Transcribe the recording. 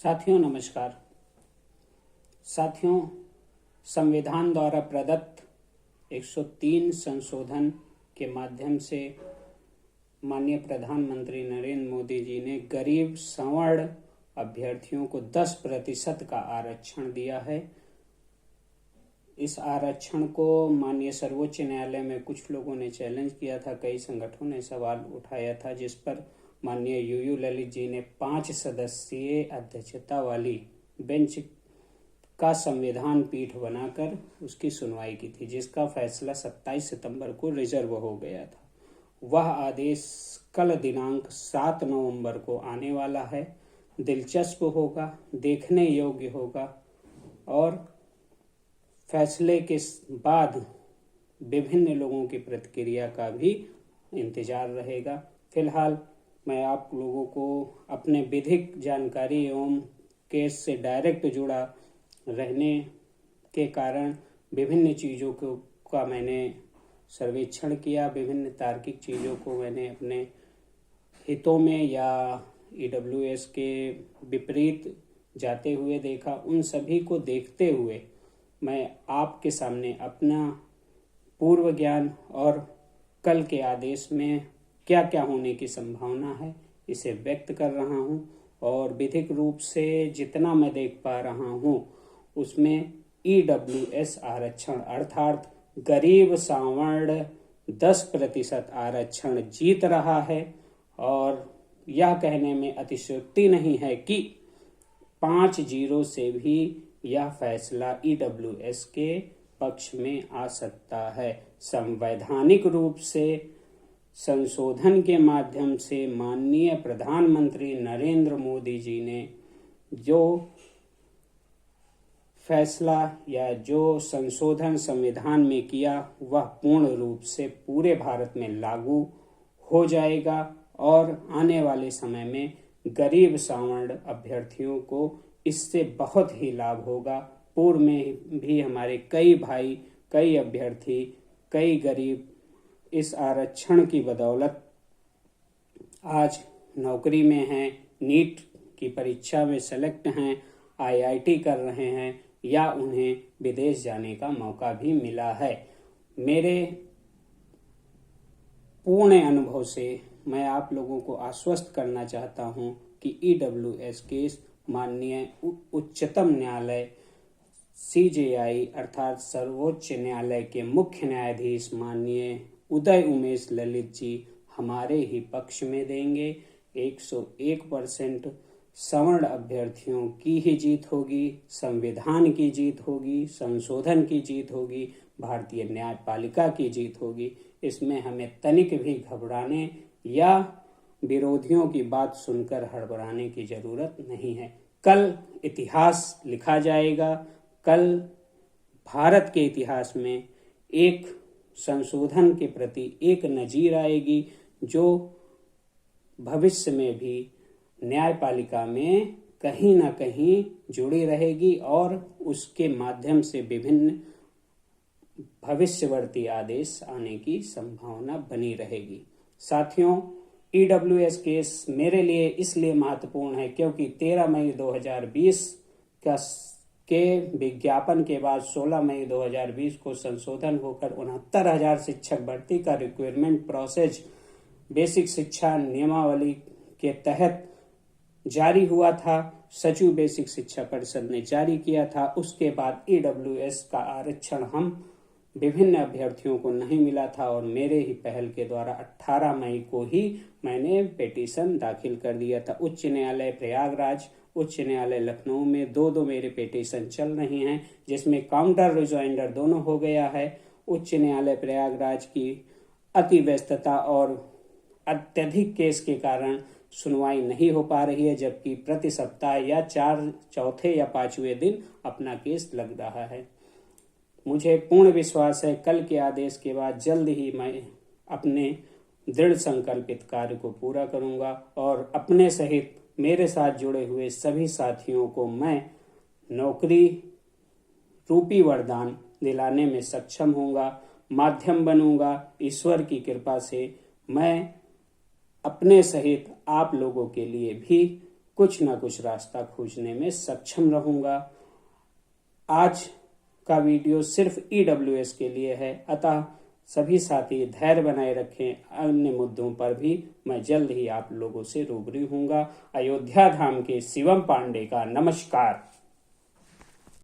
साथियों नमस्कार। साथियों, संविधान द्वारा प्रदत्त 103 संशोधन के माध्यम से माननीय प्रधानमंत्री नरेंद्र मोदी जी ने गरीब सवर्ण अभ्यर्थियों को 10% का आरक्षण दिया है। इस आरक्षण को माननीय सर्वोच्च न्यायालय में कुछ लोगों ने चैलेंज किया था, कई संगठनों ने सवाल उठाया था, जिस पर माननीय यूयू ललित जी ने 5 सदस्यीय अध्यक्षता वाली बेंच का संविधान पीठ बनाकर उसकी सुनवाई की थी, जिसका फैसला 27 सितंबर को रिजर्व हो गया था। वह आदेश कल दिनांक 7 नवंबर को आने वाला है। दिलचस्प होगा, देखने योग्य होगा और फैसले के बाद विभिन्न लोगों की प्रतिक्रिया का भी इंतजार रहेगा। फिलहाल मैं आप लोगों को अपने विधिक जानकारी एवं केस से डायरेक्ट जुड़ा रहने के कारण विभिन्न चीज़ों का मैंने सर्वेक्षण किया, विभिन्न तार्किक चीज़ों को मैंने अपने हितों में या ईडब्ल्यूएस के विपरीत जाते हुए देखा। उन सभी को देखते हुए मैं आपके सामने अपना पूर्व ज्ञान और कल के आदेश में क्या क्या होने की संभावना है इसे व्यक्त कर रहा हूं और विधिक रूप से जितना मैं देख पा रहा हूं उसमें ईडब्ल्यूएस आरक्षण अर्थात गरीब सवर्ण 10% आरक्षण जीत रहा है। और यह कहने में अतिशयोक्ति नहीं है कि 5-0 से भी यह फैसला ईडब्ल्यूएस के पक्ष में आ सकता है। संवैधानिक रूप से संशोधन के माध्यम से माननीय प्रधानमंत्री नरेंद्र मोदी जी ने जो फैसला या जो संशोधन संविधान में किया वह पूर्ण रूप से पूरे भारत में लागू हो जाएगा और आने वाले समय में गरीब सवर्ण अभ्यर्थियों को इससे बहुत ही लाभ होगा। पूर्व में भी हमारे कई भाई, कई अभ्यर्थी, कई गरीब इस आरक्षण की बदौलत आज नौकरी में हैं, नीट की परीक्षा में सेलेक्ट हैं, आईआईटी कर रहे हैं या उन्हें विदेश जाने का मौका भी मिला है। मेरे पूर्ण अनुभव से मैं आप लोगों को आश्वस्त करना चाहता हूं कि ईडब्ल्यूएस केस माननीय उच्चतम न्यायालय सीजेआई अर्थात सर्वोच्च न्यायालय के मुख्य न्यायाधीश माननीय उदय उमेश ललित जी हमारे ही पक्ष में देंगे। 101% सवर्ण अभ्यर्थियों की ही जीत होगी, संविधान की जीत होगी, संशोधन की जीत होगी, भारतीय न्यायपालिका की जीत होगी। इसमें हमें तनिक भी घबराने या विरोधियों की बात सुनकर हड़बड़ाने की जरूरत नहीं है। कल इतिहास लिखा जाएगा। कल भारत के इतिहास में एक संशोधन के प्रति एक नजीर आएगी जो भविष्य में भी न्यायपालिका में कहीं ना कहीं जुड़ी रहेगी और उसके माध्यम से विभिन्न भविष्यवर्ती आदेश आने की संभावना बनी रहेगी। साथियों, ईडब्ल्यूएस केस मेरे लिए इसलिए महत्वपूर्ण है क्योंकि 13 मई 2020 के विज्ञापन के बाद 16 मई 2020 को संशोधन होकर 69,000 शिक्षक भर्ती का रिक्वायरमेंट प्रोसेस बेसिक शिक्षा नियमावली के तहत जारी हुआ था। सचिव बेसिक शिक्षा परिषद ने जारी किया था। उसके बाद ईडब्ल्यूएस का आरक्षण हम विभिन्न अभ्यर्थियों को नहीं मिला था और मेरे ही पहल के द्वारा 18 मई को ही मैंने पिटीशन दाखिल कर दिया था। उच्च न्यायालय प्रयागराज, उच्च न्यायालय लखनऊ में दो मेरे पिटीशन चल रही हैं, जिसमें काउंटर रिजॉइंडर दोनों हो गया है। उच्च न्यायालय प्रयागराज की अति व्यस्तता और अत्यधिक केस के कारण सुनवाई नहीं हो पा रही है, जबकि प्रति सप्ताह या चौथे या 5वें दिन अपना केस लग रहा है। मुझे पूर्ण विश्वास है कल के आदेश के बाद जल्द ही मैं अपने दृढ़ संकल्पित कार्य को पूरा करूंगा और अपने सहित मेरे साथ जुड़े हुए सभी साथियों को मैं नौकरी रूपी वरदान दिलाने में सक्षम होऊंगा, माध्यम बनूंगा। ईश्वर की कृपा से मैं अपने सहित आप लोगों के लिए भी कुछ ना कुछ रास्ता खोजने में सक्षम रहूंगा। आज का वीडियो सिर्फ EWS के लिए है, अतः सभी साथी धैर्य बनाए रखें। अन्य मुद्दों पर भी मैं जल्द ही आप लोगों से रूबरू होऊंगा। अयोध्या धाम के शिवम पांडे का नमस्कार।